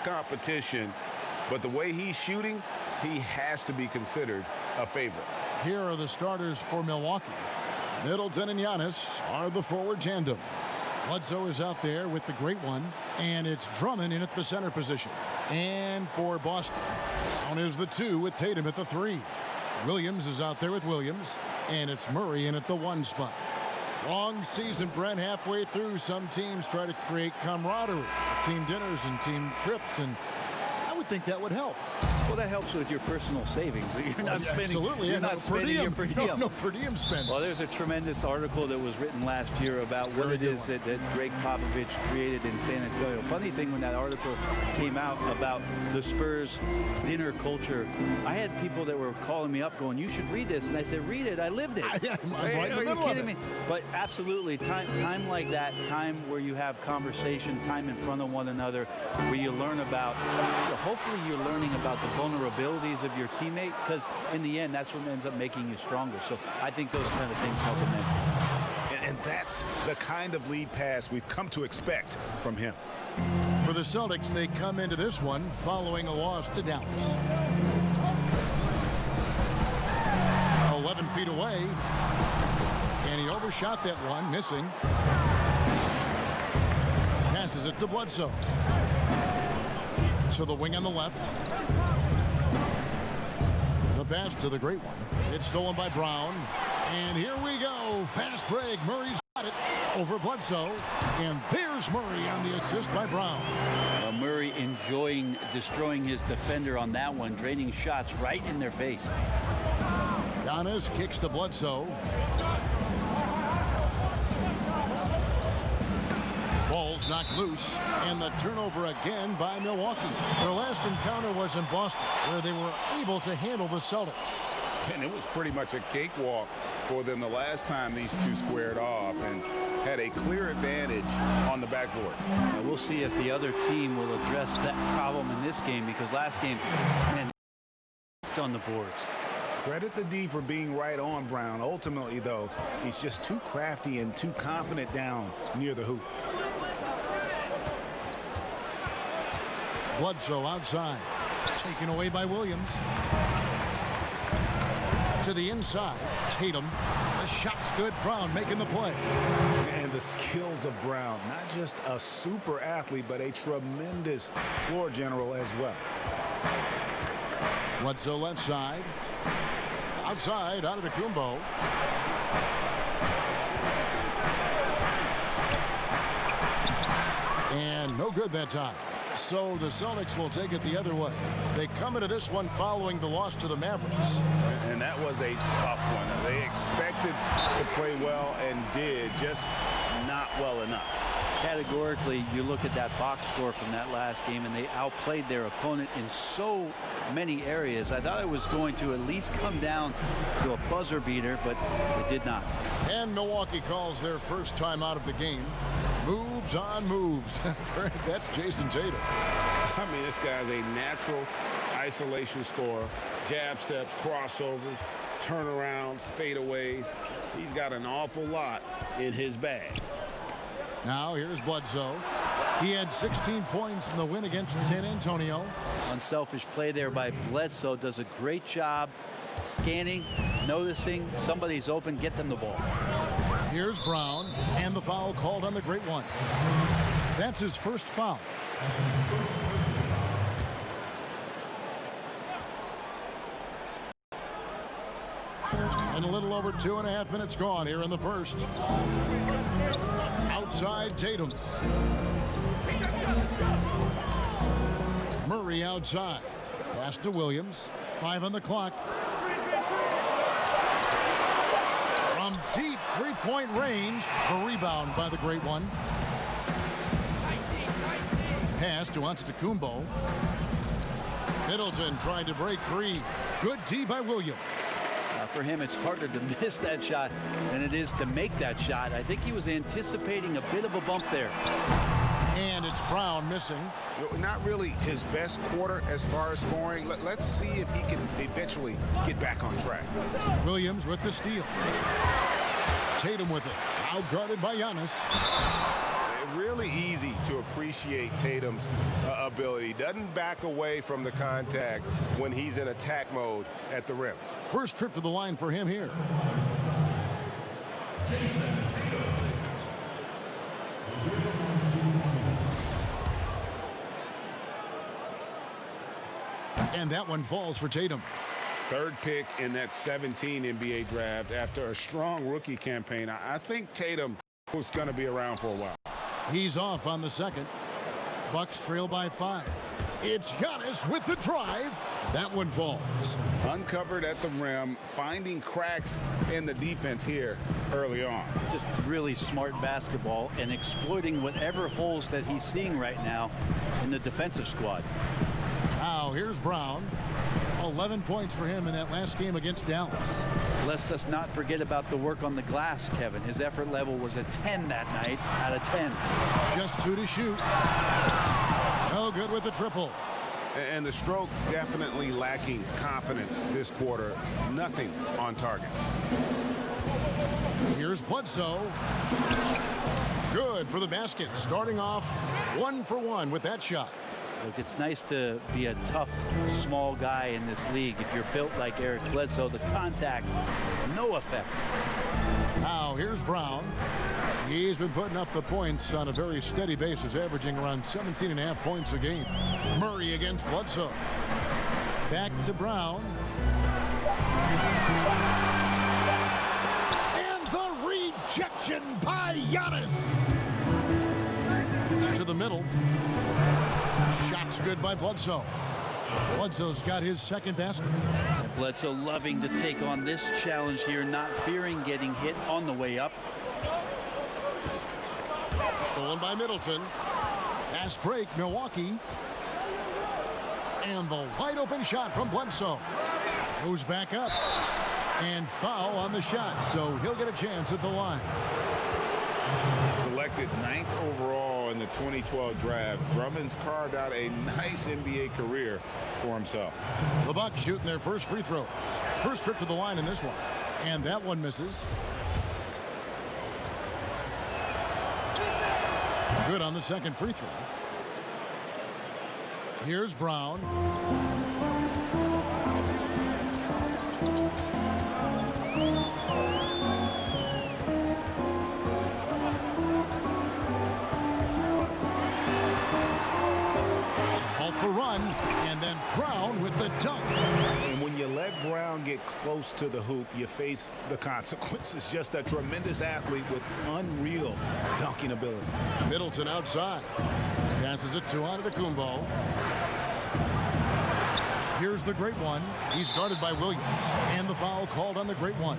competition, but the way he's shooting, he has to be considered a favorite. Here are the starters for Milwaukee. Middleton and Giannis are the forward tandem. Bledsoe is out there with the great one, and it's Drummond in at the center position. And for Boston, down is the 2 with Tatum at the 3. Williams is out there with Williams, and it's Murray in at the 1 spot. Long season, Brent, halfway through. Some teams try to create camaraderie, team dinners and team trips, and I would think that would help. Well, that helps with your personal savings. You're not spending. Absolutely, you're not spending your per diem. No per diem spending. Well, there's a tremendous article that was written last year about what it is that Greg Popovich created in San Antonio. Funny thing, when that article came out about the Spurs dinner culture, I had people that were calling me up going, "You should read this," and I said, "Read it. I lived it." Are you kidding me? But absolutely, time like that, time where you have conversation, time in front of one another, where you learn about. Hopefully, you're learning about the vulnerabilities of your teammate, because in the end, that's what ends up making you stronger. So I think those kind of things help immensely. And that's the kind of lead pass we've come to expect from him. For the Celtics, they come into this one following a loss to Dallas. 11 feet away, and he overshot that one, missing. Passes it to Bledsoe. To the wing on the left. The pass to the great one. It's stolen by Brown. And here we go. Fast break. Murray's got it over Bledsoe. And there's Murray on the assist by Brown. Murray enjoying destroying his defender on that one, draining shots right in their face. Giannis kicks to Bledsoe. Ball's knocked loose, and the turnover again by Milwaukee. Their last encounter was in Boston, where they were able to handle the Celtics. And it was pretty much a cakewalk for them the last time these two squared off, and had a clear advantage on the backboard. We'll see if the other team will address that problem in this game, because last game, man, on the boards. Credit the D for being right on Brown. Ultimately, though, he's just too crafty and too confident down near the hoop. Bledsoe outside, taken away by Williams. To the inside, Tatum. The shot's good. Brown making the play. And the skills of Brown, not just a super athlete, but a tremendous floor general as well. Bledsoe left side. Outside, Antetokounmpo. And no good that time. So the Celtics will take it the other way. They come into this one following the loss to the Mavericks. And that was a tough one. They expected to play well and did, just not well enough. Categorically, you look at that box score from that last game, and they outplayed their opponent in so many areas. I thought it was going to at least come down to a buzzer beater, but it did not. And Milwaukee calls their first time out of the game. Moves on moves. That's Jason Tatum. I mean, this guy's a natural isolation scorer. Jab steps, crossovers, turnarounds, fadeaways. He's got an awful lot in his bag. Now here's Bledsoe. He had 16 points in the win against San Antonio. Unselfish play there by Bledsoe. Does a great job scanning, noticing somebody's open, get them the ball. Here's Brown, and the foul called on the great one. That's his first foul. And a little over 2.5 minutes gone here in the first. Outside Tatum. Murray outside. Pass to Williams. 5 on the clock. From deep three-point range. A rebound by the great one. Pass to Antetokounmpo. Middleton trying to break free. Good D by Williams. For him, it's harder to miss that shot than it is to make that shot. I think he was anticipating a bit of a bump there. And it's Brown missing. Not really his best quarter as far as scoring. Let's see if he can eventually get back on track. Williams with the steal. Tatum with it. Outguarded by Giannis. Really easy to appreciate Tatum's ability. Doesn't back away from the contact when he's in attack mode at the rim. First trip to the line for him here. And that one falls for Tatum. Third pick in that 17 NBA draft after a strong rookie campaign. I think Tatum was going to be around for a while. He's off on the second. Bucks trail by 5. It's Giannis with the drive. That one falls. Uncovered at the rim, finding cracks in the defense here early on. Just really smart basketball and exploiting whatever holes that he's seeing right now in the defensive squad. Now here's Brown. 11 points for him in that last game against Dallas. Let's us not forget about the work on the glass, Kevin. His effort level was a 10 that night out of 10. Just 2 to shoot. No good with the triple. And the stroke definitely lacking confidence this quarter. Nothing on target. Here's Bledsoe. Good for the basket. Starting off 1 for 1 with that shot. Look, it's nice to be a tough, small guy in this league. If you're built like Eric Bledsoe, the contact, no effect. Now here's Brown. He's been putting up the points on a very steady basis, averaging around 17.5 points a game. Murray against Bledsoe. Back to Brown. And the rejection by Giannis. To the middle. Shot's good by Bledsoe. Bledsoe's got his second basket. And Bledsoe loving to take on this challenge here, not fearing getting hit on the way up. Stolen by Middleton. Fast break, Milwaukee. And the wide open shot from Bledsoe. Goes back up. And foul on the shot, so he'll get a chance at the line. Selected 9th overall in the 2012 draft, Drummond's carved out a nice NBA career for himself. The Bucks shooting their first free throws. First trip to the line in this one. And that one misses. Good on the second free throw. Here's Brown. The run, and then Brown with the dunk. And when you let Brown get close to the hoop, you face the consequences. Just a tremendous athlete with unreal dunking ability. Middleton outside. Passes it to Antetokounmpo. Here's the great one. He's guarded by Williams. And the foul called on the great one.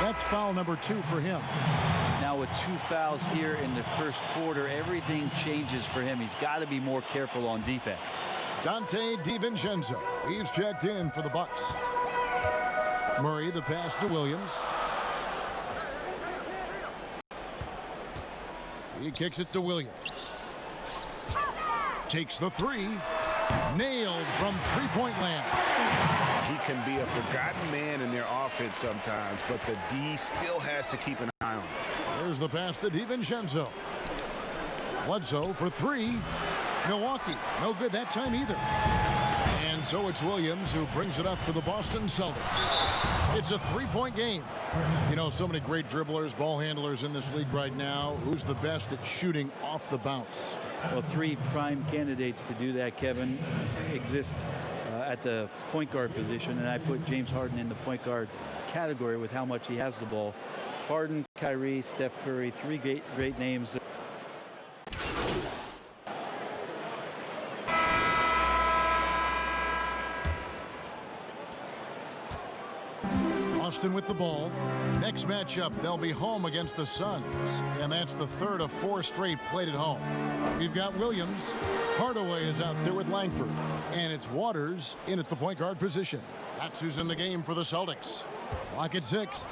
That's foul number 2 for him. Now with 2 fouls here in the first quarter, everything changes for him. He's got to be more careful on defense. Dante DiVincenzo. He's checked in for the Bucks. Murray, the pass to Williams. He kicks it to Williams. Takes the 3. Nailed from three-point land. He can be a forgotten man in their offense sometimes, but the D still has to keep an eye on him. There's the pass to DiVincenzo. Bledsoe for 3. Milwaukee, no good that time either. And so it's Williams who brings it up for the Boston Celtics. It's a 3-point game. You know, so many great dribblers, ball handlers in this league right now. Who's the best at shooting off the bounce? Well, 3 prime candidates to do that, Kevin, exist at the point guard position, and I put James Harden in the point guard category with how much he has the ball. Harden, Kyrie, Steph Curry, 3 great names. Boston with the ball. Next matchup, they'll be home against the Suns. And that's the 3rd of 4 straight played at home. We've got Williams. Hardaway is out there with Langford. And it's Waters in at the point guard position. That's who's in the game for the Celtics. Clock at 6.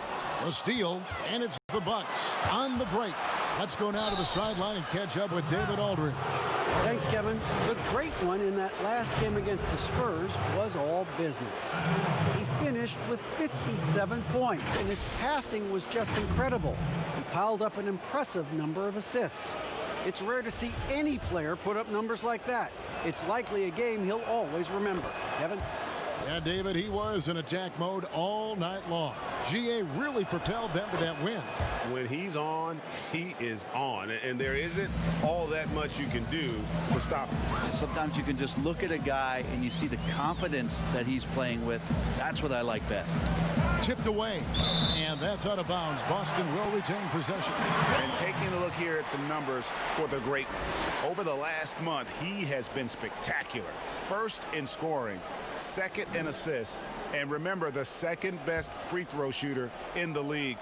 A steal, and it's the Bucks on the break. Let's go now to the sideline and catch up with David Aldridge. Thanks, Kevin. The great one in that last game against the Spurs was all business. He finished with 57 points, and his passing was just incredible. He piled up an impressive number of assists. It's rare to see any player put up numbers like that. It's likely a game he'll always remember. Kevin? Yeah, David, he was in attack mode all night long. GA really propelled them to that win. When he's on, he is on. And there isn't all that much you can do to stop him. Sometimes you can just look at a guy and you see the confidence that he's playing with. That's what I like best. Tipped away, and that's out of bounds. Boston will retain possession. And taking a look here at some numbers for the great one. Over the last month, he has been spectacular. First in scoring, second in assists, and remember, the second best free throw shooter in the league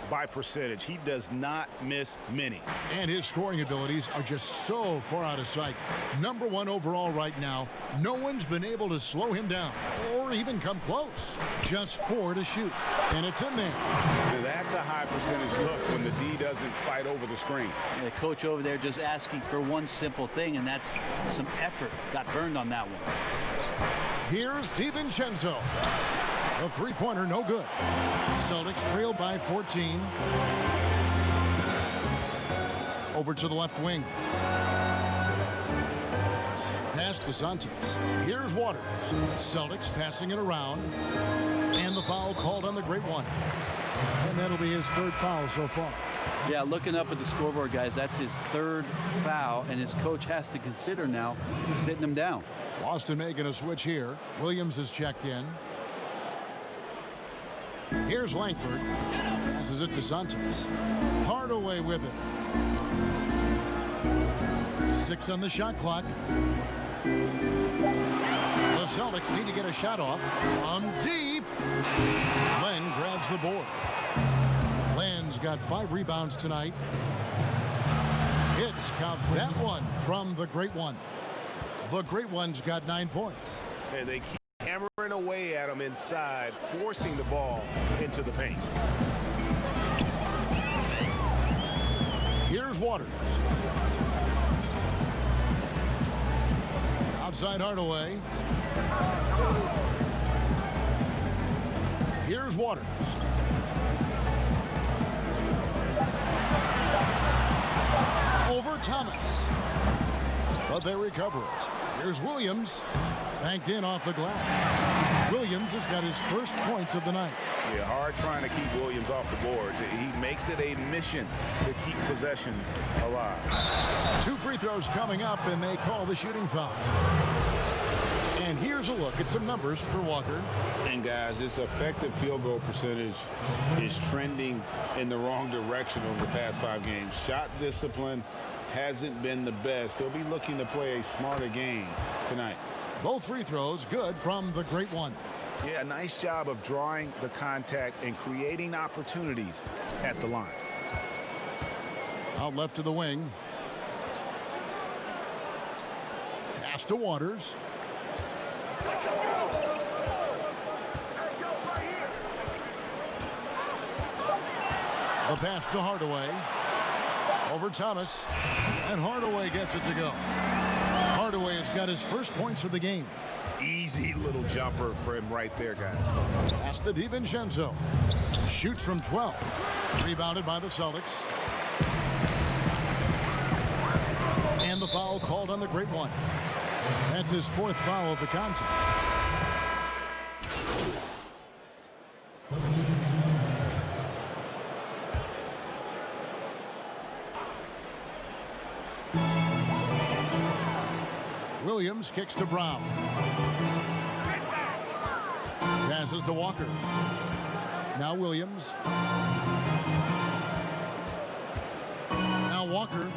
by percentage. He does not miss many. And his scoring abilities are just so far out of sight. Number 1 overall right now. No one's been able to slow him down or even come close. Just 4 to shoot, and it's in there. That's a high percentage look when the D doesn't fight over the screen. And the coach over there just asking for one simple thing, and that's some effort. Got burned on that one. Here's DiVincenzo. The three-pointer, no good. Celtics trail by 14. Over to the left wing. Pass to Santos. Here's Waters. Celtics passing it around. And the foul called on the great one. And that'll be his third foul so far. Yeah, looking up at the scoreboard, guys, that's his third foul, and his coach has to consider now sitting him down. Boston making a switch here. Williams is checked in. Here's Langford. Passes it to Santos. Hardaway with it. 6 on the shot clock. The Celtics need to get a shot off. From deep. Len grabs the board. Len's got 5 rebounds tonight. Hits, count that one from the great one. The great one's got 9 points. And they keep hammering away at him inside, forcing the ball into the paint. Here's Waters. Outside Hardaway. Here's Waters. Over Thomas. But they recover it. Here's Williams. Banked in off the glass. Williams has got his first points of the night. Yeah, hard trying to keep Williams off the boards. He makes it a mission to keep possessions alive. 2 free throws coming up, and they call the shooting foul. And here's a look at some numbers for Walker. And guys, this effective field goal percentage is trending in the wrong direction over the past 5 games. Shot discipline hasn't been the best. He'll be looking to play a smarter game tonight. Both free throws good from the great one. Yeah, nice job of drawing the contact and creating opportunities at the line. Out left to the wing. Pass to Waters. The pass to Hardaway. Over Thomas. And Hardaway gets it to go. Hardaway has got his first points of the game. Easy little jumper for him right there, guys. Pass to DiVincenzo. Shoots from 12. Rebounded by the Celtics. And the foul called on the great one. That's his 4th foul of the contest. Williams kicks to Brown. Passes to Walker. Now Williams. Now Walker.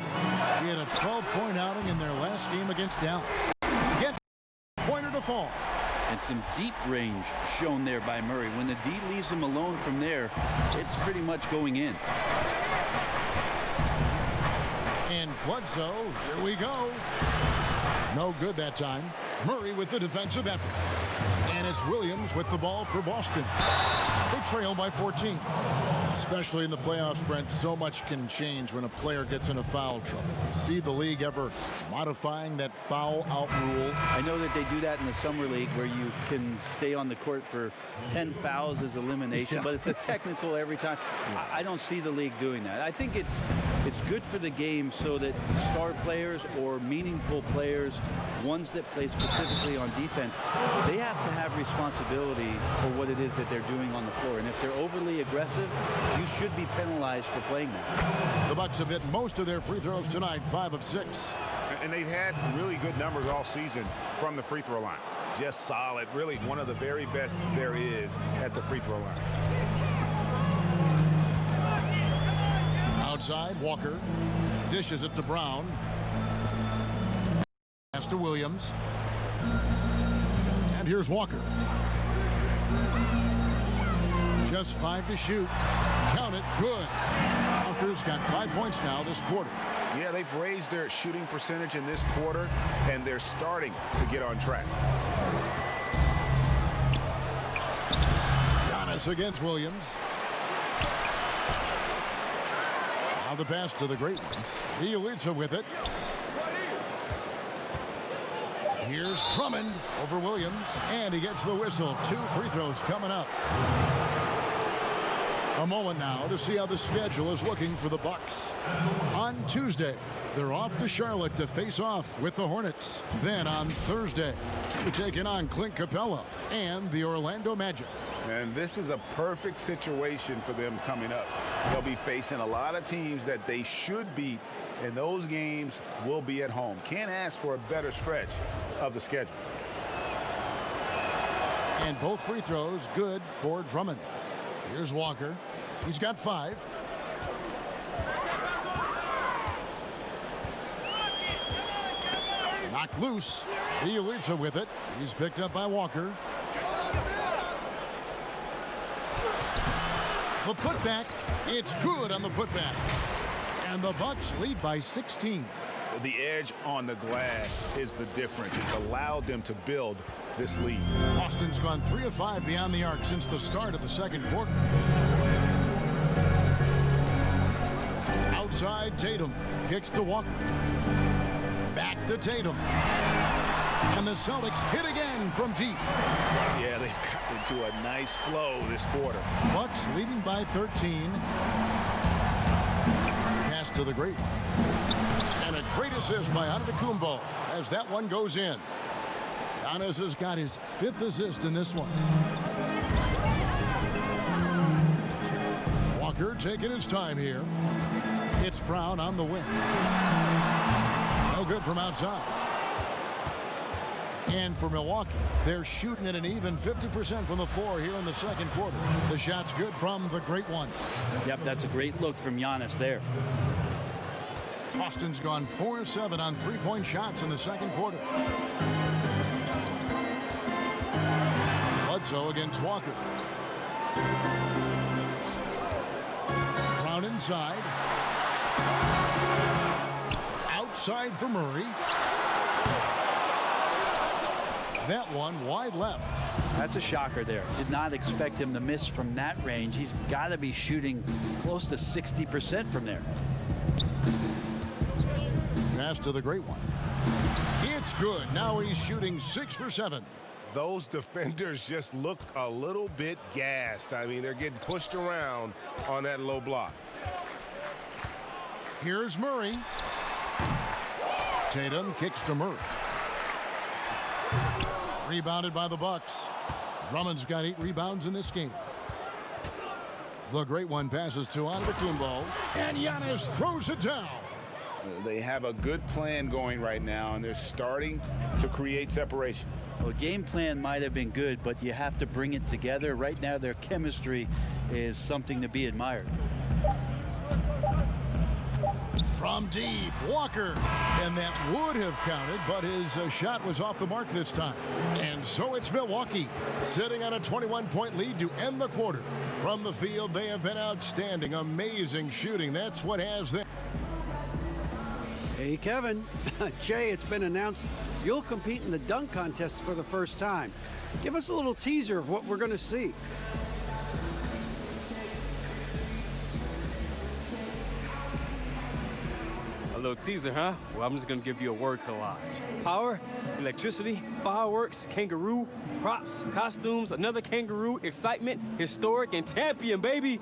He had a 12-point outing in their last game against Dallas. Gets pointer to fall. And some deep range shown there by Murray. When the D leaves him alone from there, it's pretty much going in. And Bledsoe, here we go. No good that time. Murray with the defensive effort. And it's Williams with the ball for Boston. They trail by 14. Especially in the playoffs, Brent, so much can change when a player gets into foul trouble. See the league ever modifying that foul out rule? I know that they do that in the summer league where you can stay on the court for 10 fouls as elimination, but it's a technical every time. I don't see the league doing that. I think it's good for the game so that star players or meaningful players, ones that play specifically on defense, they have to have responsibility for what it is that they're doing on the floor. And if they're overly aggressive, you should be penalized for playing them. The Bucks have hit most of their free throws tonight, 5 of 6. And they've had really good numbers all season from the free throw line. Just solid, really one of the very best there is at the free throw line. Outside, Walker dishes it to Brown. Pass to Williams. And here's Walker. Just 5 to shoot. Count it. Good. Walker's got 5 points now this quarter. Yeah, they've raised their shooting percentage in this quarter, and they're starting to get on track. Giannis against Williams. Now the pass to the great one. Bielitsa with it. Here's Drummond over Williams, and he gets the whistle. 2 free throws coming up. A moment now to see how the schedule is looking for the Bucks. On Tuesday, they're off to Charlotte to face off with the Hornets. Then on Thursday, they're taking on Clint Capella and the Orlando Magic. And this is a perfect situation for them coming up. They'll be facing a lot of teams that they should beat, and those games will be at home. Can't ask for a better stretch of the schedule. And both free throws good for Drummond. Here's Walker. He's got 5. Knocked loose. Bielitsa with it. He's picked up by Walker. The putback. It's good on the putback. And the Bucks lead by 16. The edge on the glass is the difference. It's allowed them to build this lead. Boston's gone 3 of 5 beyond the arc since the start of the second quarter. Outside, Tatum kicks to Walker. Back to Tatum. And the Celtics hit again from deep. Yeah, they've gotten into a nice flow this quarter. Bucks leading by 13. Pass to the great one. And a great assist by Antetokounmpo as that one goes in. Giannis has got his 5th assist in this one. Walker taking his time here. It's Brown on the wing. No good from outside. And for Milwaukee, they're shooting at an even 50% from the floor here in the second quarter. The shot's good from the great one. Yep, that's a great look from Giannis there. Boston's gone 4 of 7 on 3-point shots in the second quarter. Bledsoe against Walker. Brown inside. Outside for Murray. That one wide left. That's a shocker there. Did not expect him to miss from that range. He's got to be shooting close to 60% from there. Pass to the great one. It's good. Now he's shooting 6 for 7. Those defenders just look a little bit gassed. I mean, they're getting pushed around on that low block. Here's Murray. Tatum kicks to Murray. Rebounded by the Bucks. Drummond's got 8 rebounds in this game. The great one passes to Antetokounmpo, and Giannis throws it down. They have a good plan going right now, and they're starting to create separation. Well, game plan might have been good, but you have to bring it together. Right now, their chemistry is something to be admired. From deep, Walker. And that would have counted, but his shot was off the mark this time. And so it's Milwaukee, sitting on a 21-point lead to end the quarter. From the field, they have been outstanding. Amazing shooting. That's what has them. Hey, Kevin. Jay, it's been announced you'll compete in the dunk contest for the first time. Give us a little teaser of what we're going to see. A little teaser, huh? Well, I'm just gonna give you a word collage. Power, electricity, fireworks, kangaroo, props, costumes, another kangaroo, excitement, historic, and champion, baby!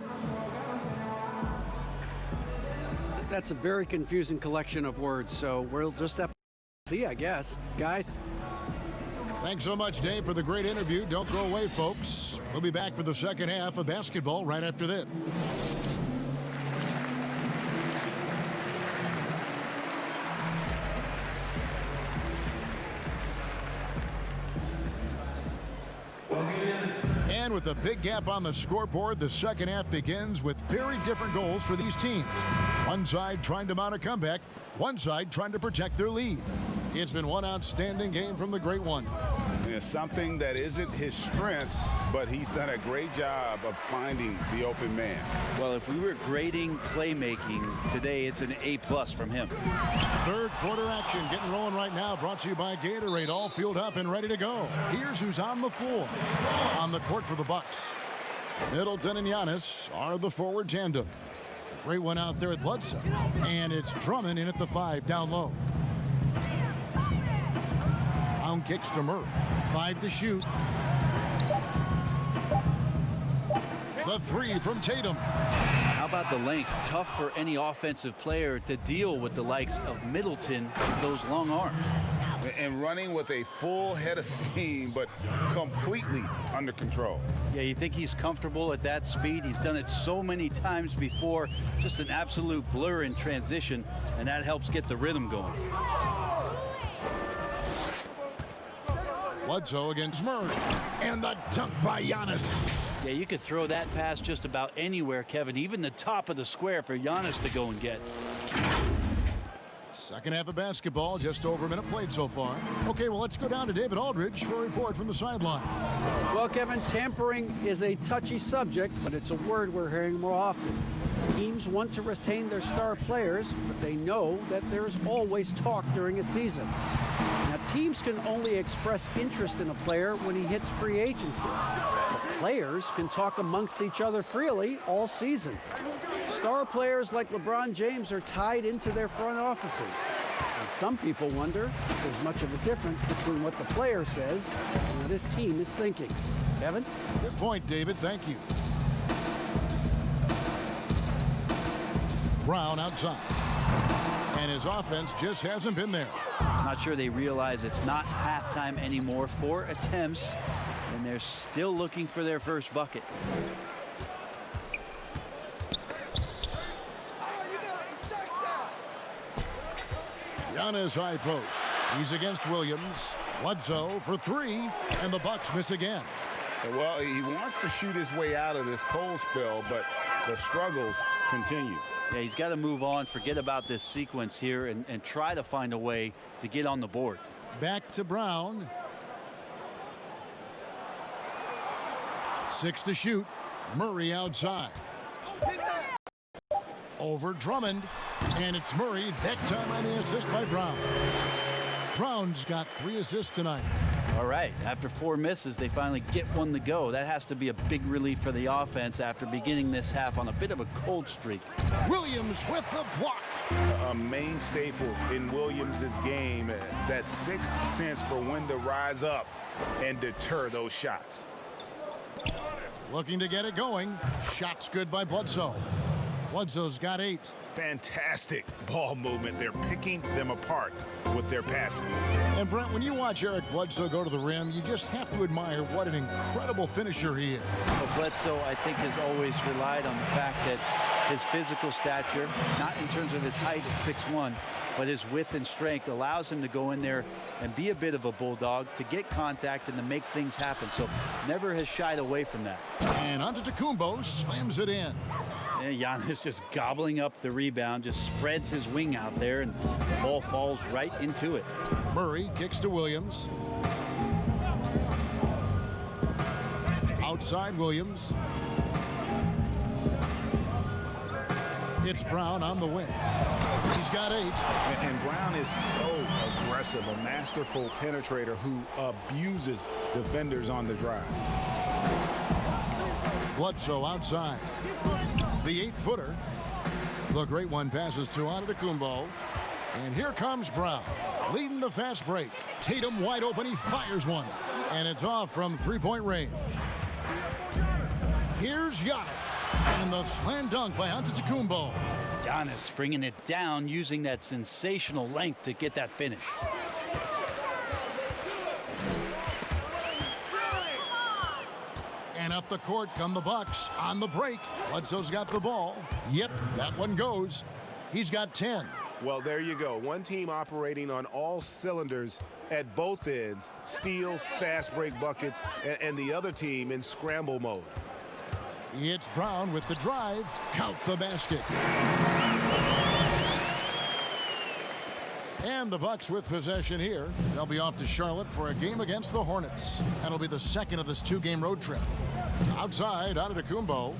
That's a very confusing collection of words, so we'll just have to see, I guess. Guys? Thanks so much, Dave, for the great interview. Don't go away, folks. We'll be back for the second half of basketball right after this. And with a big gap on the scoreboard, the second half begins with very different goals for these teams. One side trying to mount a comeback, one side trying to protect their lead. It's been one outstanding game from the Great One. It's something that isn't his strength, but he's done a great job of finding the open man. Well, if we were grading playmaking today, it's an A+ from him. Third quarter action getting rolling right now, brought to you by Gatorade, all fueled up and ready to go. Here's who's on the floor. On the court for the Bucks, Middleton and Giannis are the forward tandem. Great one out there at Bledsoe, and it's Drummond in at the 5 down low. Brown kicks to Murray. 5 to shoot. The 3 from Tatum. How about the length? Tough for any offensive player to deal with the likes of Middleton with those long arms. And running with a full head of steam, but completely under control. Yeah, you think he's comfortable at that speed? He's done it so many times before. Just an absolute blur in transition, and that helps get the rhythm going. Bledsoe against Murray. And the dunk by Giannis. Yeah, you could throw that pass just about anywhere, Kevin, even the top of the square for Giannis to go and get. Second half of basketball, just over a minute played so far. Okay, well, let's go down to David Aldridge for a report from the sideline. Well, Kevin, tampering is a touchy subject, but it's a word we're hearing more often. Teams want to retain their star players, but they know that there's always talk during a season. Now, teams can only express interest in a player when he hits free agency. But players can talk amongst each other freely all season. Star players like LeBron James are tied into their front offices. And some people wonder if there's much of a difference between what the player says and what his team is thinking. Kevin? Good point, David. Thank you. Brown outside. And his offense just hasn't been there. Not sure they realize it's not halftime anymore. 4 attempts, and they're still looking for their first bucket. Giannis high post. He's against Williams. Bledsoe for 3, and the Bucks miss again. Well, he wants to shoot his way out of this cold spell, but the struggles continue. Yeah, he's got to move on, forget about this sequence here, and try to find a way to get on the board. Back to Brown. 6 to shoot. Murray outside. Over Drummond. And it's Murray, that time on the assist by Brown. Brown's got 3 assists tonight. All right, after 4 misses, they finally get one to go. That has to be a big relief for the offense after beginning this half on a bit of a cold streak. Williams with the block. A main staple in Williams' game, that sixth sense for when to rise up and deter those shots. Looking to get it going. Shots good by Bledsoe. Bledsoe's got 8. Fantastic ball movement. They're picking them apart with their passing. And Brent, when you watch Eric Bledsoe go to the rim, you just have to admire what an incredible finisher he is. Well, Bledsoe, I think, has always relied on the fact that his physical stature, not in terms of his height at 6'1", but his width and strength allows him to go in there and be a bit of a bulldog, to get contact and to make things happen. So never has shied away from that. And Antetokounmpo slams it in. Yeah, Giannis just gobbling up the rebound, just spreads his wing out there, and the ball falls right into it. Murray kicks to Williams. Outside Williams. It's Brown on the wing. He's got 8. And Brown is so aggressive, a masterful penetrator who abuses defenders on the drive. Bledsoe outside. The 8-footer. The great one passes to Antetokounmpo. And here comes Brown, leading the fast break. Tatum wide open, he fires one. And it's off from three-point range. Here's Giannis. And the slam dunk by Antetokounmpo. Giannis bringing it down, using that sensational length to get that finish. And up the court come the Bucks on the break. Bledsoe's got the ball. Yep, that one goes. He's got 10. Well, there you go. One team operating on all cylinders at both ends. Steals, fast break buckets, and the other team in scramble mode. It's Brown with the drive. Count the basket. And the Bucks with possession here. They'll be off to Charlotte for a game against the Hornets. That'll be the second of this two-game road trip. Outside, Antetokounmpo.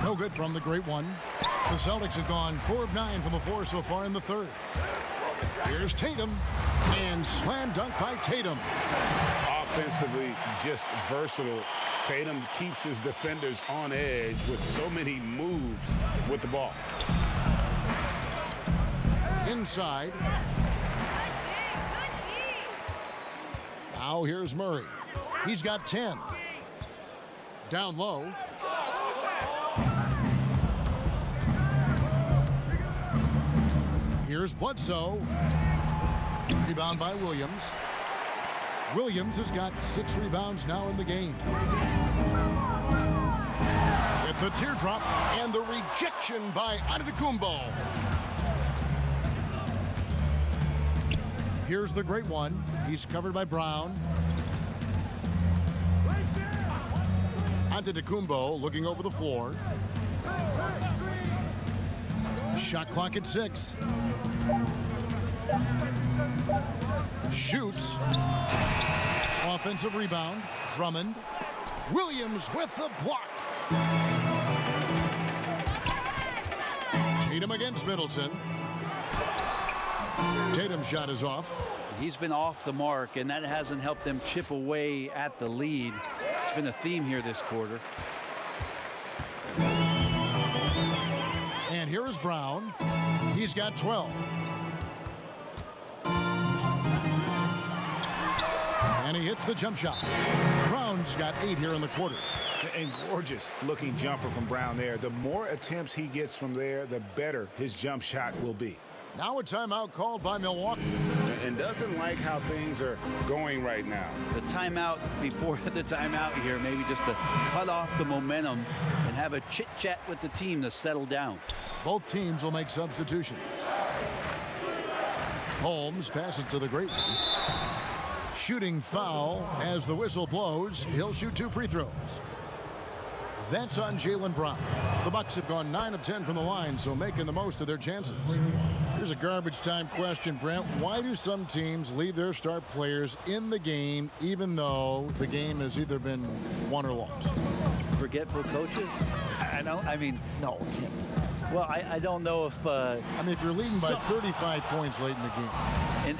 No good from the great one. The Celtics have gone 4 of 9 from the floor so far in the third. Here's Tatum. And slam dunk by Tatum. Offensively, just versatile. Tatum keeps his defenders on edge with so many moves with the ball. Inside. Now here's Murray. He's got 10. Down low. Here's Bledsoe. Rebound by Williams. Williams has got 6 rebounds now in the game. With the teardrop and the rejection by Antetokounmpo. Here's the great one. He's covered by Brown. Antetokounmpo looking over the floor. Shot clock at 6. Shoots. Offensive rebound. Drummond. Williams with the block. Tatum against Middleton. Tatum's shot is off. He's been off the mark, and that hasn't helped them chip away at the lead. It's been a theme here this quarter. And here is Brown. He's got 12. And he hits the jump shot. Brown's got 8 here in the quarter. And gorgeous looking jumper from Brown there. The more attempts he gets from there, the better his jump shot will be. Now a timeout called by Milwaukee. And doesn't like how things are going right now. The timeout before the timeout here, maybe just to cut off the momentum and have a chit-chat with the team to settle down. Both teams will make substitutions. Holmes passes to the great one. Shooting foul as the whistle blows. He'll shoot 2 free throws. That's on Jaylen Brown. The Bucks have gone 9 of 10 from the line, so making the most of their chances. Here's a garbage time question, Brent. Why do some teams leave their star players in the game even though the game has either been won or lost? Forgetful coaches? No, it can't be that. Well, I don't know if... if you're leading by 35 points late in the game.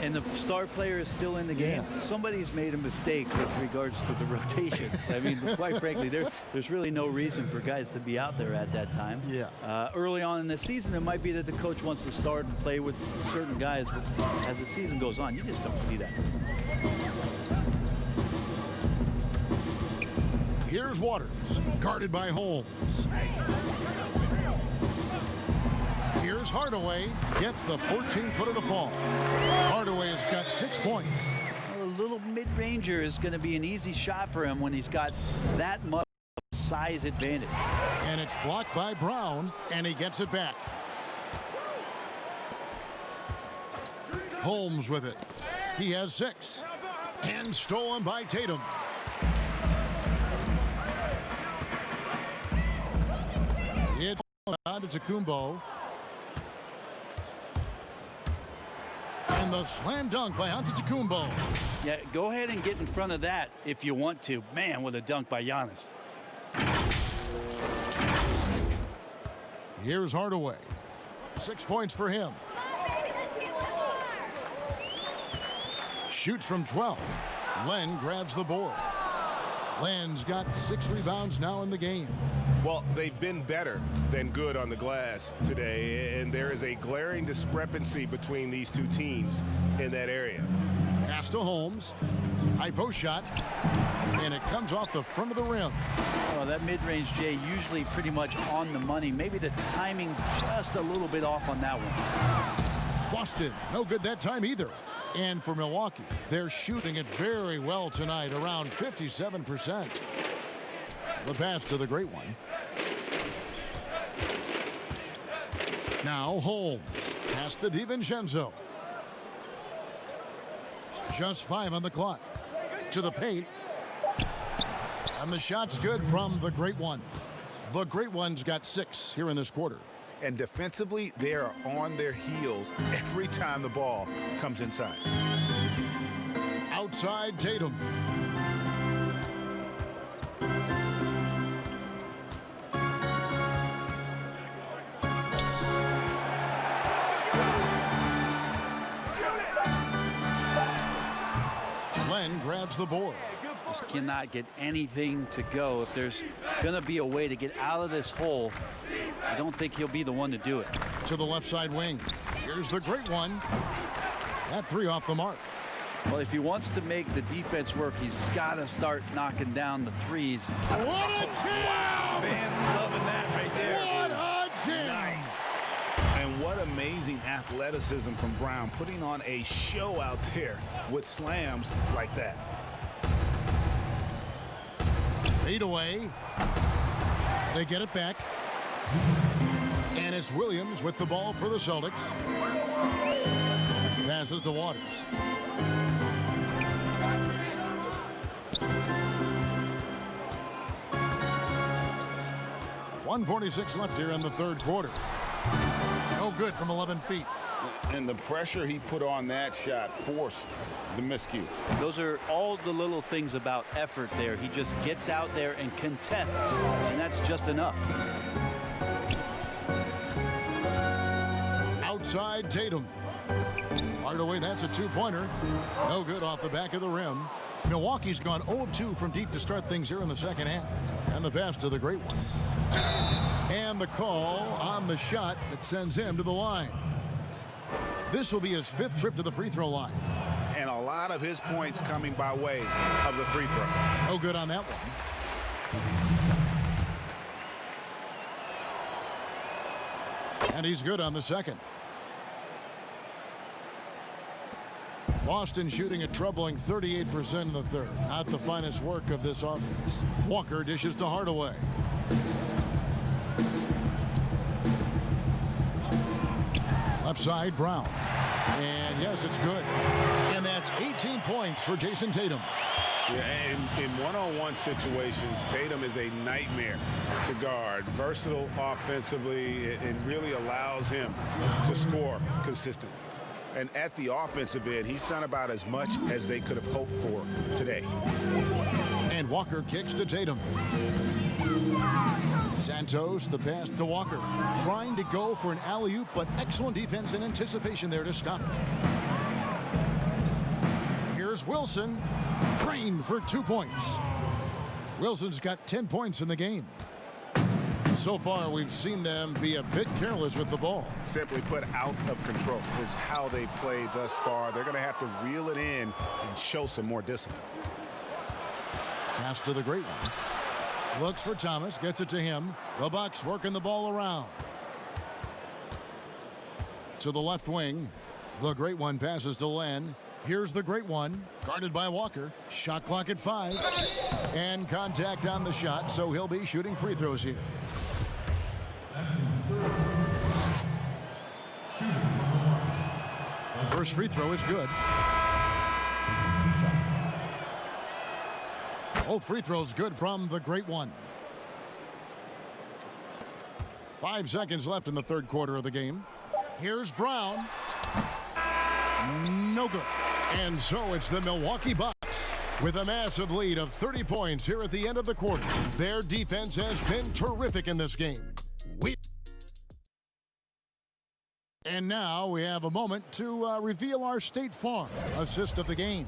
And the star player is still in the game. Yeah. Somebody's made a mistake with regards to the rotations. Quite frankly, there's really no reason for guys to be out there at that time. Yeah. Early on in the season, it might be that the coach wants to start and play with certain guys, but as the season goes on, you just don't see that. Here's Waters, guarded by Holmes. Here's Hardaway, gets the 14-footer to fall. Hardaway has got 6 points. Well, a little mid-ranger is going to be an easy shot for him when he's got that much size advantage. And it's blocked by Brown, and he gets it back. Holmes with it. He has 6. And stolen by Tatum. It's Antetokounmpo. And the slam dunk by Antetokounmpo. Yeah, go ahead and get in front of that if you want to. Man, what a dunk by Giannis. Here's Hardaway. 6 points for him. Shoots from 12. Len grabs the board. Len's got 6 rebounds now in the game. Well, they've been better than good on the glass today, and there is a glaring discrepancy between these two teams in that area. Pass to Holmes. High post shot. And it comes off the front of the rim. Oh, that mid-range, Jay, usually pretty much on the money. Maybe the timing just a little bit off on that one. Boston, no good that time either. And for Milwaukee, they're shooting it very well tonight, around 57%. The pass to the great one. Now Holmes. Pass to DiVincenzo. Just 5 on the clock. To the paint. And the shot's good from the great one. The great one's got 6 here in this quarter. And defensively, they are on their heels every time the ball comes inside. Outside Tatum. Glenn grabs the board. Just cannot get anything to go. If there's going to be a way to get out of this hole, I don't think he'll be the one to do it. To the left side wing. Here's the great one. That 3 off the mark. Well, if he wants to make the defense work, he's got to start knocking down the threes. What a jam! Wow, fans loving that right there. What a jam! Nice. And what amazing athleticism from Brown, putting on a show out there with slams like that. Fade away. They get it back. And it's Williams with the ball for the Celtics. Passes to Waters. .146 left here in the third quarter. No good from 11 feet. And the pressure he put on that shot forced the miscue. Those are all the little things about effort there. He just gets out there and contests, and that's just enough. Outside Tatum. Hardaway, that's a 2-pointer. No good off the back of the rim. Milwaukee's gone 0 of 2 from deep to start things here in the second half. And the pass to the great one. And the call on the shot that sends him to the line. This will be his 5th trip to the free throw line. And a lot of his points coming by way of the free throw. No good on that one. And he's good on the second. Boston shooting a troubling 38% in the third. Not the finest work of this offense. Walker dishes to Hardaway. Left side, Brown. And yes, it's good. And that's 18 points for Jason Tatum. Yeah, in one-on-one situations, Tatum is a nightmare to guard. Versatile offensively, and really allows him to score consistently. And at the offensive end, he's done about as much as they could have hoped for today. And Walker kicks to Tatum. Santos, the pass to Walker. Trying to go for an alley-oop, but excellent defense and anticipation there to stop it. Here's Wilson. Trained for 2 points. Wilson's got 10 points in the game. So far, we've seen them be a bit careless with the ball. Simply put, out of control is how they played thus far. They're going to have to reel it in and show some more discipline. Pass to the great one. Looks for Thomas, gets it to him. The Bucks working the ball around. To the left wing. The great one passes to Len. Here's the great one, guarded by Walker. Shot clock at 5. And contact on the shot, so he'll be shooting free throws here. First free throw is good. Both free throws good from the great one. 5 seconds left in the third quarter of the game. Here's Brown. No good. And so it's the Milwaukee Bucks with a massive lead of 30 points here at the end of the quarter. Their defense has been terrific in this game. And now we have a moment to reveal our State Farm assist of the game.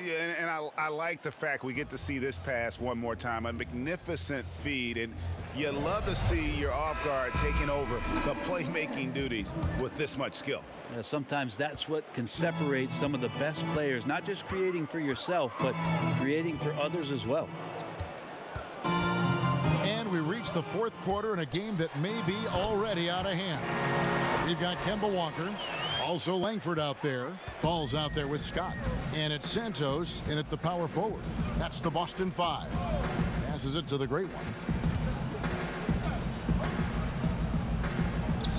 Yeah, and I like the fact we get to see this pass one more time. A magnificent feed, and you love to see your off guard taking over the playmaking duties with this much skill. Sometimes that's what can separate some of the best players, not just creating for yourself, but creating for others as well. And we reach the fourth quarter in a game that may be already out of hand. We've got Kemba Walker, also Langford out there, Falls out there with Scott, and it's Santos in at the power forward. That's the Boston Five. Passes it to the great one.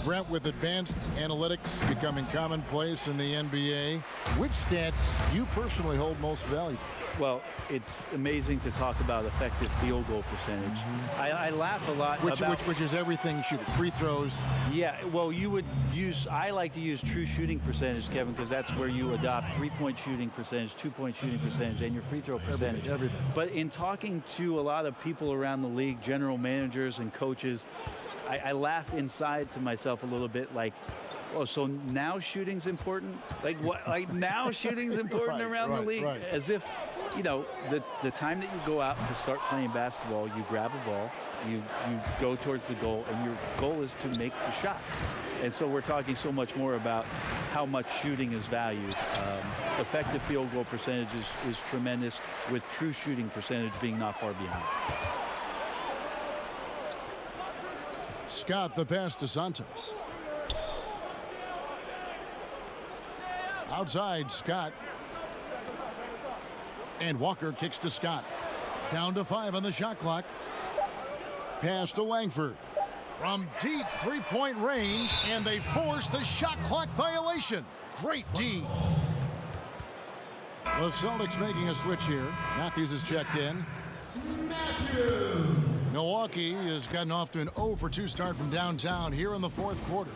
Brent, with advanced analytics becoming commonplace in the NBA, which stats you personally hold most valuable? Well, it's amazing to talk about effective field goal percentage. I laugh a lot about... Which is everything shooting. Free throws. Yeah, well, I like to use true shooting percentage, Kevin, because that's where you adopt three-point shooting percentage, two-point shooting percentage, and your free throw percentage. Everything. But in talking to a lot of people around the league, general managers and coaches, I laugh inside to myself a little bit like, oh, so now shooting's important? Like what? Like now shooting's important around the league? Right. As if, you know, the time that you go out to start playing basketball, you grab a ball, you go towards the goal, and your goal is to make the shot. And so we're talking so much more about how much shooting is valued. Effective field goal percentage is tremendous, with true shooting percentage being not far behind. Scott, the pass to Santos. Outside, Scott. And Walker kicks to Scott. Down to 5 on the shot clock. Pass to Langford. From deep three-point range, and they force the shot clock violation. Great D. The Celtics making a switch here. Matthews is checked in. Milwaukee has gotten off to an 0-for-2 start from downtown here in the fourth quarter.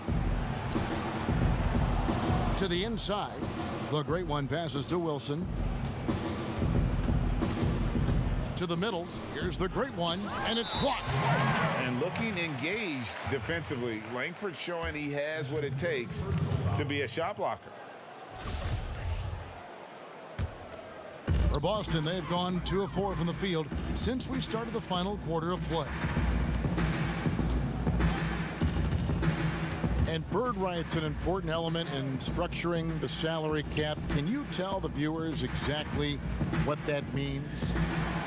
To the inside, the great one passes to Wilson. To the middle, here's the great one, and it's blocked. And looking engaged defensively, Langford showing he has what it takes to be a shot blocker. For Boston, they've gone 2 of 4 from the field since we started the final quarter of play. And bird rights an important element in structuring the salary cap. Can you tell the viewers exactly what that means?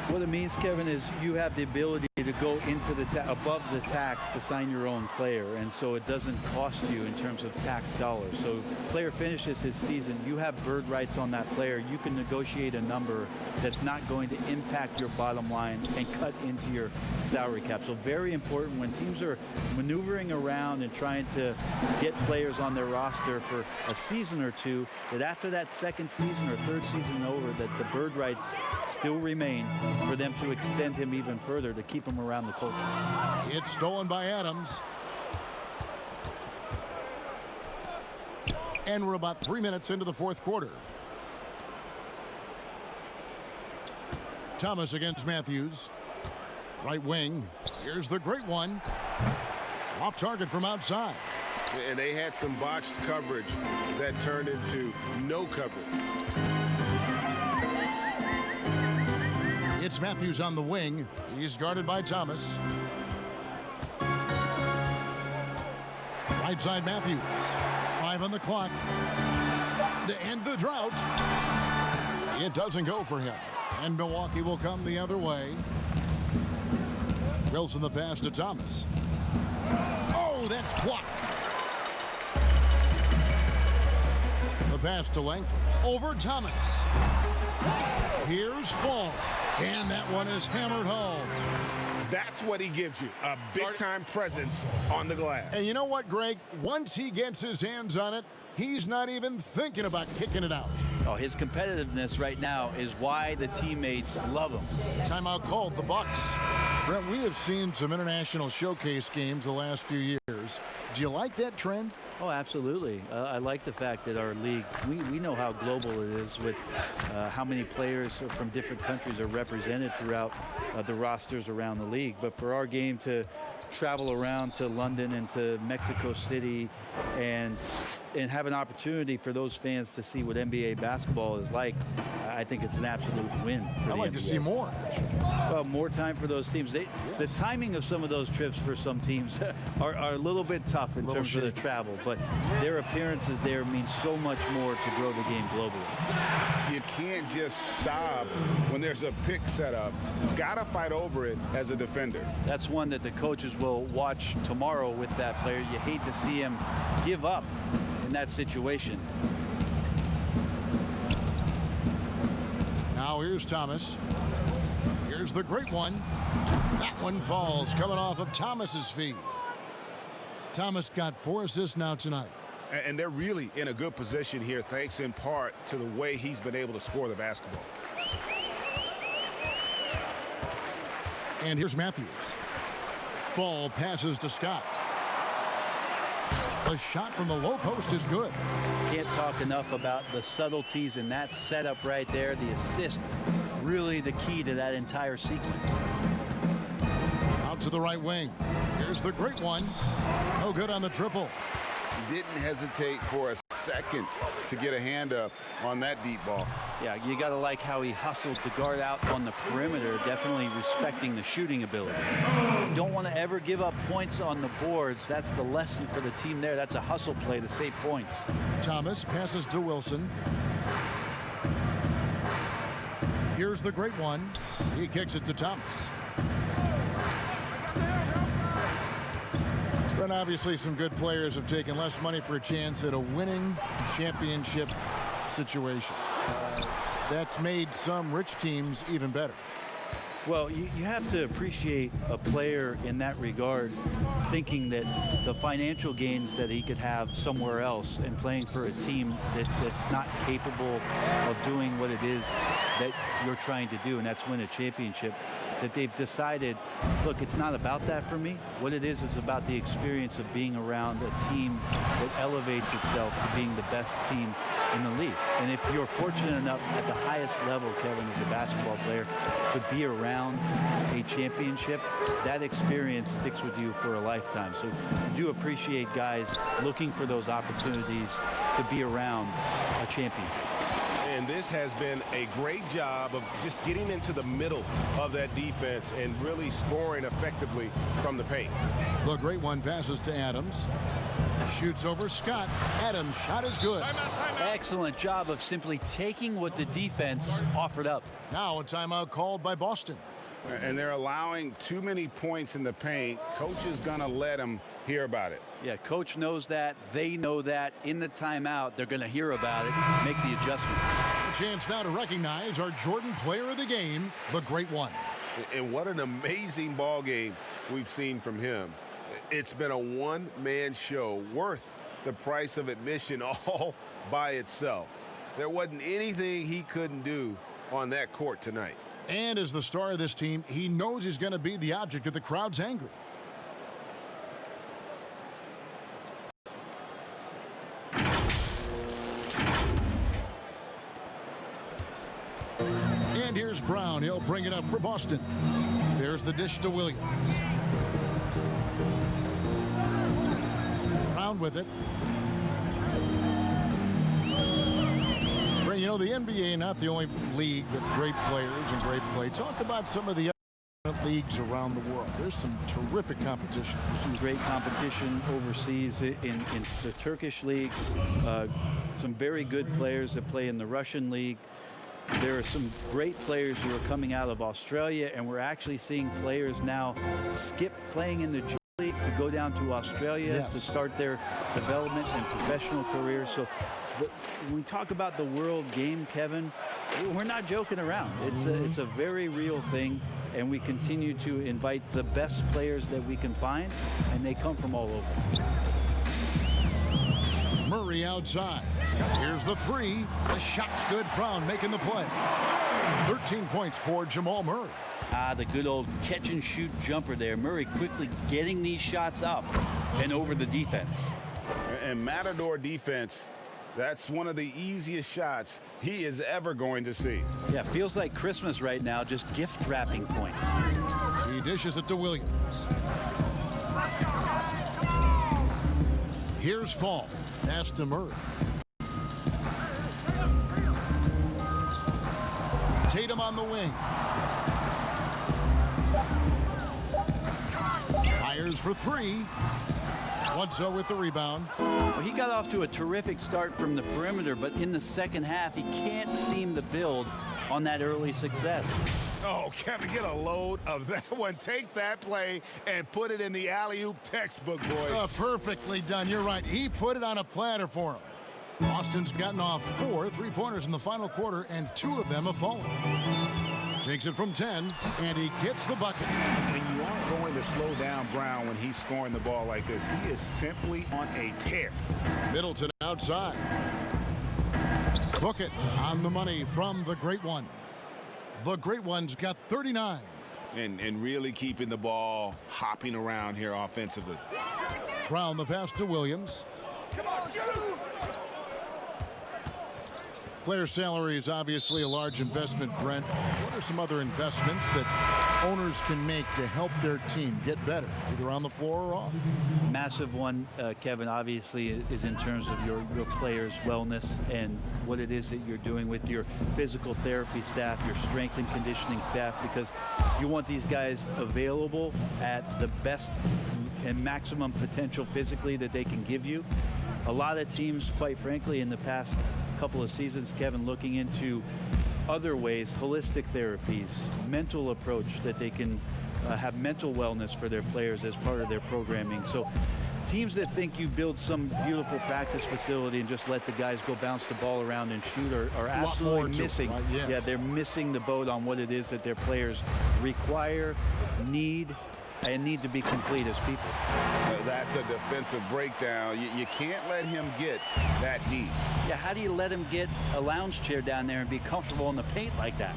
What it means, Kevin, is you have the ability to go into above the tax to sign your own player, and so it doesn't cost you in terms of tax dollars. So player finishes his season, you have bird rights on that player. You can negotiate a number that's not going to impact your bottom line and cut into your salary cap. So very important when teams are maneuvering around and trying to get players on their roster for a season or two, that after that second season or third season over, that the bird rights still remain for them to extend him even further, to keep him around the culture. It's stolen by Adams. And we're about 3 minutes into the fourth quarter. Thomas against Matthews. Right wing. Here's the great one. Off target from outside. And they had some botched coverage that turned into no coverage. It's Matthews on the wing. He's guarded by Thomas. Right side Matthews. 5 on the clock. To end the drought. It doesn't go for him. And Milwaukee will come the other way. Wilson the pass to Thomas. Oh, that's blocked. The pass to Langford. Over Thomas. Here's Falls. And that one is hammered home. That's what he gives you, a big-time presence on the glass. And you know what, Greg? Once he gets his hands on it, he's not even thinking about kicking it out. Oh, his competitiveness right now is why the teammates love him. Timeout called, the Bucks. Brent, we have seen some international showcase games the last few years. Do you like that trend? Oh, absolutely. I like the fact that our league, we know how global it is with how many players from different countries are represented throughout the rosters around the league. But for our game to travel around to London and to Mexico City and have an opportunity for those fans to see what NBA basketball is like, I think it's an absolute win for the I'd like to NBA. see more. Well, more time for those teams. The timing of some of those trips for some teams are a little bit tough in terms of the travel, but their appearances there mean so much more to grow the game globally. You can't just stop when there's a pick set up. Gotta fight over it as a defender. That's one that the coaches will watch tomorrow with that player. You hate to see him give up in that situation. Now here's Thomas. Here's the great one. That one falls, coming off of Thomas's feet. Thomas got 4 assists now tonight. And they're really in a good position here, thanks in part to the way he's been able to score the basketball. And here's Matthews. Fall passes to Scott. The shot from the low post is good. Can't talk enough about the subtleties in that setup right there. The assist, really the key to that entire sequence. Out to the right wing. Here's the great one. No good on the triple. Didn't hesitate for a second to get a hand up on that deep ball. Yeah, you got to like how he hustled to guard out on the perimeter, definitely respecting the shooting ability. You don't want to ever give up points on the boards. That's the lesson for the team there. That's a hustle play to save points. Thomas passes to Wilson. Here's the great one. He kicks it to Thomas. And obviously some good players have taken less money for a chance at a winning championship situation. That's made some rich teams even better. Well, you have to appreciate a player in that regard, thinking that the financial gains that he could have somewhere else and playing for a team that's not capable of doing what it is that you're trying to do, and that's win a championship, that they've decided, look, it's not about that for me. What it is about the experience of being around a team that elevates itself to being the best team in the league. And if you're fortunate enough at the highest level, Kevin, as a basketball player, to be around a championship, that experience sticks with you for a lifetime. So I do appreciate guys looking for those opportunities to be around a champion. And this has been a great job of just getting into the middle of that defense and really scoring effectively from the paint. The great one passes to Adams. Shoots over Scott. Adams' shot is good. Excellent job of simply taking what the defense offered up. Now a timeout called by Boston. And they're allowing too many points in the paint. Coach is going to let them hear about it. Yeah, coach knows that. They know that. In the timeout, they're going to hear about it, make the adjustment. A chance now to recognize our Jordan player of the game, the great one. And what an amazing ball game we've seen from him. It's been a one-man show worth the price of admission all by itself. There wasn't anything he couldn't do on that court tonight. And as the star of this team, he knows he's going to be the object of the crowd's anger. And here's Brown. He'll bring it up for Boston. There's the dish to Williams. Brown with it. You know, the NBA, not the only league with great players and great play. Talk about some of the other leagues around the world. There's some terrific competition. Some great competition overseas in the Turkish leagues. Some very good players that play in the Russian league. There are some great players who are coming out of Australia, and we're actually seeing players now skip playing in the G League to go down to Australia to start their development and professional careers. So when we talk about the world game, Kevin, we're not joking around. It's a very real thing, and we continue to invite the best players that we can find, and they come from all over. Murray outside. Here's the three. The shot's good. Brown making the play. 13 points for Jamal Murray. The good old catch and shoot jumper there. Murray quickly getting these shots up and over the defense. And Matador defense, that's one of the easiest shots he is ever going to see. Yeah, feels like Christmas right now, just gift wrapping points. He dishes it to Williams. Here's Fall. Pass to Murray. Tatum on the wing. Fires for three. Bledsoe with the rebound. Well, he got off to a terrific start from the perimeter, but in the second half, he can't seem to build on that early success. Oh, Kevin, get a load of that one. Take that play and put it in the alley-oop textbook, boys. Perfectly done. You're right. He put it on a platter for him. Boston's gotten off 4 3-pointers in the final quarter, and 2 of them have fallen. Takes it from 10, and he gets the bucket. And you aren't going to slow down Brown when he's scoring the ball like this. He is simply on a tear. Middleton outside. Book it on the money from the Great One. The Great One's got 39. And really keeping the ball hopping around here offensively. Brown the pass to Williams. Player salary is obviously a large investment, Brent. What are some other investments that owners can make to help their team get better, either on the floor or off? Massive one, Kevin, obviously, is in terms of your players' wellness and what it is that you're doing with your physical therapy staff, your strength and conditioning staff, because you want these guys available at the best and maximum potential physically that they can give you. A lot of teams, quite frankly, in the past couple of seasons, Kevin, looking into other ways, holistic therapies, mental approach that they can have mental wellness for their players as part of their programming. So teams that think you build some beautiful practice facility and just let the guys go bounce the ball around and shoot are absolutely missing. Yes. Yeah, they're missing the boat on what it is that their players require, need to be complete as people. That's a defensive breakdown. You can't let him get that deep. Yeah, how do you let him get a lounge chair down there and be comfortable in the paint like that?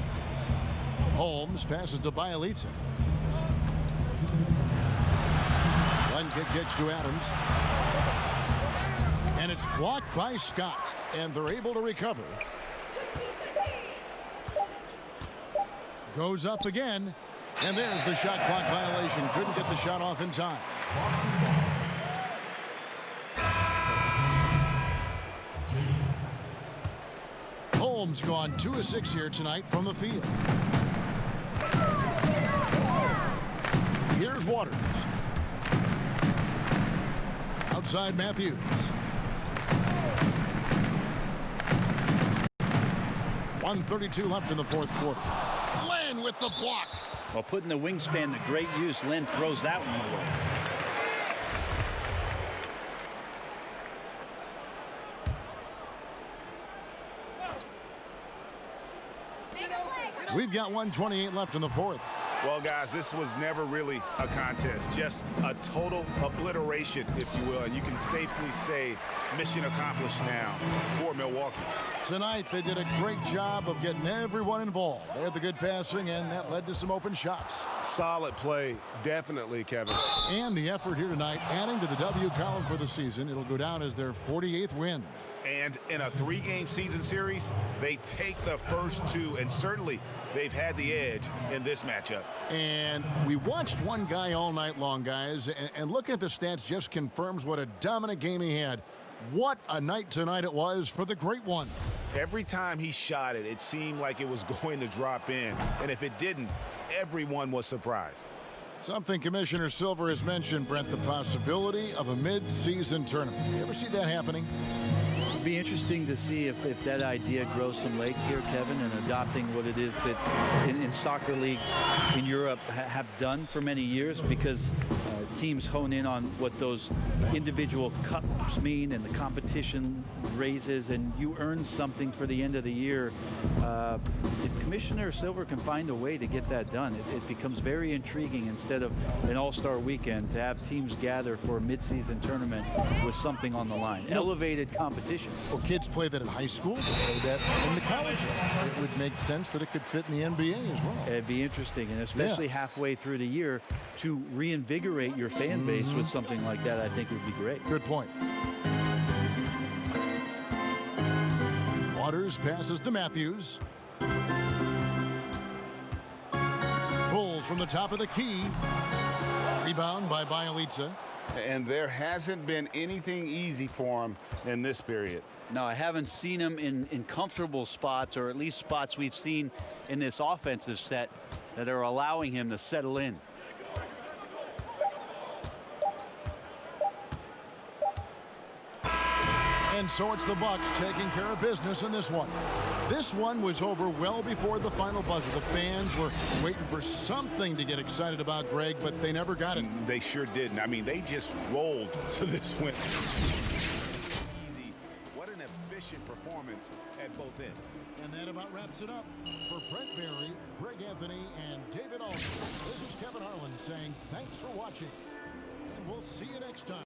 Holmes passes to Bielitsa. One kick gets to Adams. And it's blocked by Scott. And they're able to recover. Goes up again. And there's the shot clock violation. Couldn't get the shot off in time. Holmes gone 2 of 6 here tonight from the field. Here's Waters. Outside Matthews. .132 left in the fourth quarter. Len with the block. Well, putting the wingspan to great use, Len throws that one away. We've got 1:28 left in the fourth. Well, guys, this was never really a contest, just a total obliteration, if you will. And you can safely say mission accomplished now for Milwaukee. Tonight, they did a great job of getting everyone involved. They had the good passing, and that led to some open shots. Solid play, definitely, Kevin. And the effort here tonight, adding to the W column for the season. It'll go down as their 48th win. And in a 3-game season series, they take the first 2, and certainly they've had the edge in this matchup. And we watched one guy all night long, guys, and looking at the stats just confirms what a dominant game he had. What a night tonight it was for the Great One. Every time he shot it, it seemed like it was going to drop in. And if it didn't, everyone was surprised. Something Commissioner Silver has mentioned, Brent, the possibility of a mid-season tournament. You ever see that happening? It'll be interesting to see if that idea grows some legs here, Kevin, and adopting what it is that in soccer leagues in Europe have done for many years, because teams hone in on what those individual cups mean and the competition raises, and you earn something for the end of the year. If Commissioner Silver can find a way to get that done, it becomes very intriguing instead of an all-star weekend to have teams gather for a mid-season tournament with something on the line. Elevated competition. Well, kids play that in high school. They play that in the college. It would make sense that it could fit in the NBA as well. It'd be interesting, and especially halfway through the year, to reinvigorate your fan base with something like that, I think would be great. Good point. Waters passes to Matthews. Pulls from the top of the key. Rebound by Bielitsa. And there hasn't been anything easy for him in this period. No, I haven't seen him in comfortable spots, or at least spots we've seen in this offensive set that are allowing him to settle in. And so it's the Bucks taking care of business in this one. This one was over well before the final buzzer. The fans were waiting for something to get excited about, Greg, but they never got it. They sure didn't. I mean, they just rolled to this win. Easy. What an efficient performance at both ends. And that about wraps it up. For Brent Barry, Greg Anthony, and David Aldridge, this is Kevin Harlan saying thanks for watching. And we'll see you next time.